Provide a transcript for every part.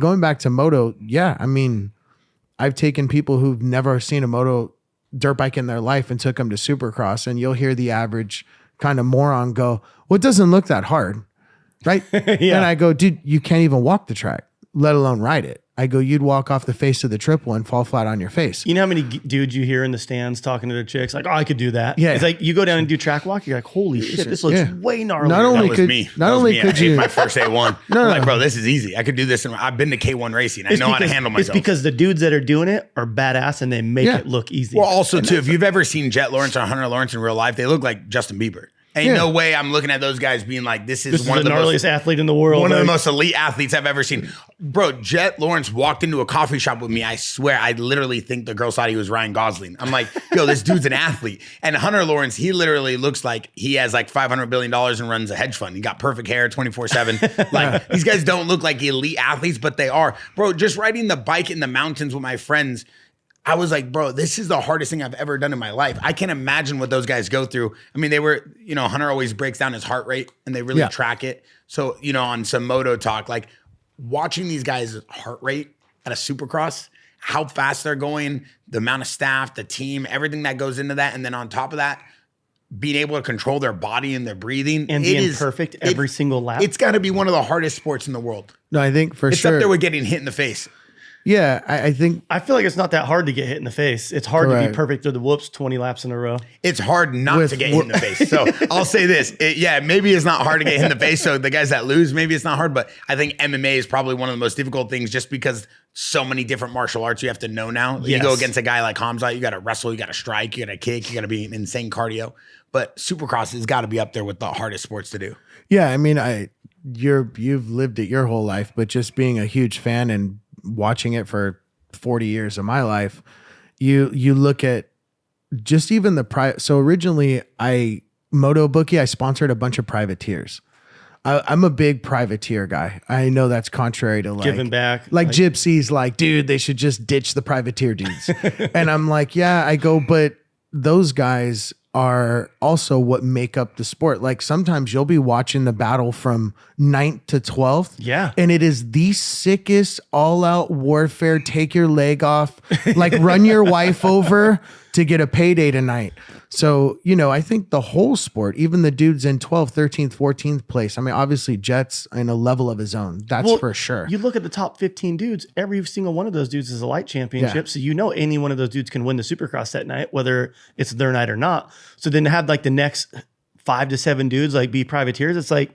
Going back to moto, yeah, I mean, I've taken people who've never seen a moto dirt bike in their life and took them to supercross, and you'll hear the average kind of moron go, well, it doesn't look that hard, right? Yeah. And I go, dude, you can't even walk the track, let alone ride it. I go, you'd walk off the face of the triple and fall flat on your face. You know how many dudes you hear in the stands talking to their chicks? Like, oh, I could do that. Yeah. It's like you go down and do track walk. You're like, holy shit, this looks way gnarly. Not only that could, was me. not That was only me. could you, my first A1. No, I'm like, bro, this is easy. I could do this. And I've been to K1 racing. I know how to handle myself. It's because the dudes that are doing it are badass and they make it look easy. Well, also too, if you've ever seen Jet Lawrence or Hunter Lawrence in real life, they look like Justin Bieber. Ain't no way I'm looking at those guys being like, this is one of the gnarliest athlete in the world. One of the most elite athletes I've ever seen. Bro, Jet Lawrence walked into a coffee shop with me. I swear, I literally think the girls thought he was Ryan Gosling. I'm like, yo, this dude's an athlete. And Hunter Lawrence, he literally looks like he has like $500 billion and runs a hedge fund. He got perfect hair 24/7. Like, these guys don't look like elite athletes, but they are. Bro, just riding the bike in the mountains with my friends, I was like, bro, this is the hardest thing I've ever done in my life. I can't imagine what those guys go through. I mean, they were, you know, Hunter always breaks down his heart rate and they really track it. So, you know, on some moto talk, like watching these guys' heart rate at a supercross, how fast they're going, the amount of staff, the team, everything that goes into that. And then on top of that, being able to control their body and their breathing. And being perfect every single lap. It's got to be one of the hardest sports in the world. no, I think for It's sure. up there with getting hit in the face. Yeah, I think I feel like it's not that hard to get hit in the face. It's hard to be perfect through the whoops 20 laps in a row. It's hard not to get hit in the face. So I'll say this. Maybe it's not hard to get hit in the face. So the guys that lose, maybe it's not hard. But I think MMA is probably one of the most difficult things just because so many different martial arts you have to know now. You go against a guy like Hamza, you got to wrestle, you got to strike, you got to kick, you got to be insane cardio. But supercross has got to be up there with the hardest sports to do. Yeah, I mean, you've lived it your whole life, but just being a huge fan and watching it for 40 years of my life, you look at just even the so originally Moto Bookie, I sponsored a bunch of privateers. I'm a big privateer guy. I know that's contrary to like giving back, like gypsies, like, dude, they should just ditch the privateer dudes. And I'm like, yeah, I go, but those guys are also what make up the sport. Like sometimes you'll be watching the battle from 9th to 12th. Yeah. And it is the sickest all out warfare. Take your leg off, like run your wife over to get a payday tonight. So, you know, I think the whole sport, even the dudes in 12th, 13th, 14th place. I mean, obviously Jet's in a level of his own. That's for sure. You look at the top 15 dudes, every single one of those dudes is a light championship. Yeah. So, you know, any one of those dudes can win the supercross that night, whether it's their night or not. So then to have like the next 5 to 7 dudes like be privateers, it's like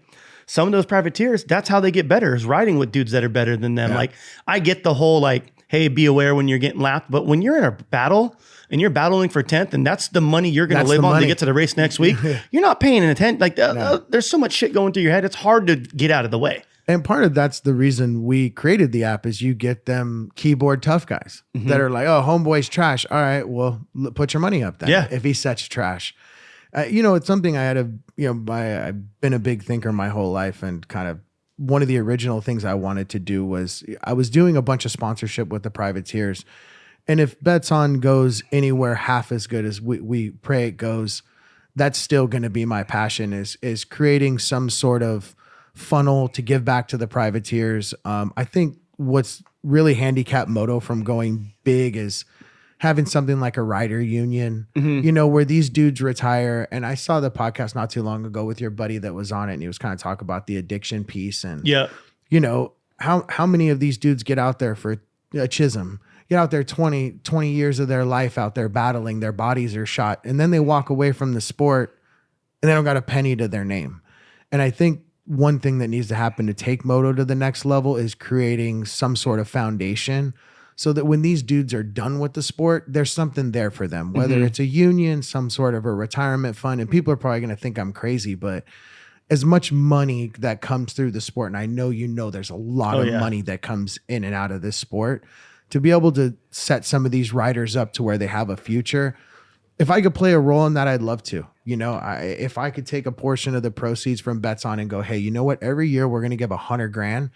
some of those privateers, that's how they get better, is riding with dudes that are better than them. Yeah. Like I get the whole like, hey, be aware when you're getting lapped. But when you're in a battle and you're battling for 10th and that's the money you're going to live on to get to the race next week, you're not paying attention. Like there's so much shit going through your head. It's hard to get out of the way. And part of that's the reason we created the app is you get them keyboard tough guys that are like, oh, homeboy's trash. All right, well, put your money up then. Yeah. If he's such trash. You know, it's something I had I've been a big thinker my whole life, and kind of one of the original things I wanted to do was I was doing a bunch of sponsorship with the privateers. And if Bets On goes anywhere half as good as we pray it goes, that's still going to be my passion is creating some sort of funnel to give back to the privateers. I think what's really handicapped moto from going big is having something like a rider union, you know, where these dudes retire. And I saw the podcast not too long ago with your buddy that was on it, and he was kind of talking about the addiction piece. And, you know, how many of these dudes get out there for a Chisholm, get out there 20 years of their life out there battling, their bodies are shot, and then they walk away from the sport and they don't got a penny to their name. And I think one thing that needs to happen to take moto to the next level is creating some sort of foundation so that when these dudes are done with the sport, there's something there for them, whether it's a union, some sort of a retirement fund. And people are probably going to think I'm crazy, but as much money that comes through the sport, and I know, you know, there's a lot of money that comes in and out of this sport, to be able to set some of these riders up to where they have a future. If I could play a role in that, I'd love to. You know, if I could take a portion of the proceeds from Bets On and go, hey, you know what? Every year we're going to give $100,000,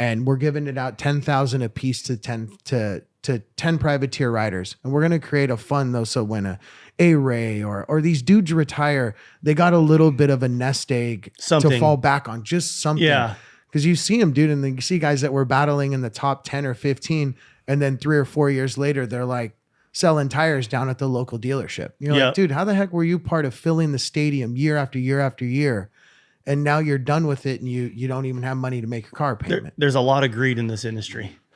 and we're giving it out 10,000 a piece to 10 privateer riders, and we're going to create a fund though, so when a Ray or these dudes retire, they got a little bit of a nest egg to fall back on, just something. Because you see them, dude, and then you see guys that were battling in the top 10 or 15, and then 3 or 4 years later, they're like selling tires down at the local dealership. You're like, dude, how the heck were you part of filling the stadium year after year after year? And now you're done with it, and you don't even have money to make a car payment. There's a lot of greed in this industry.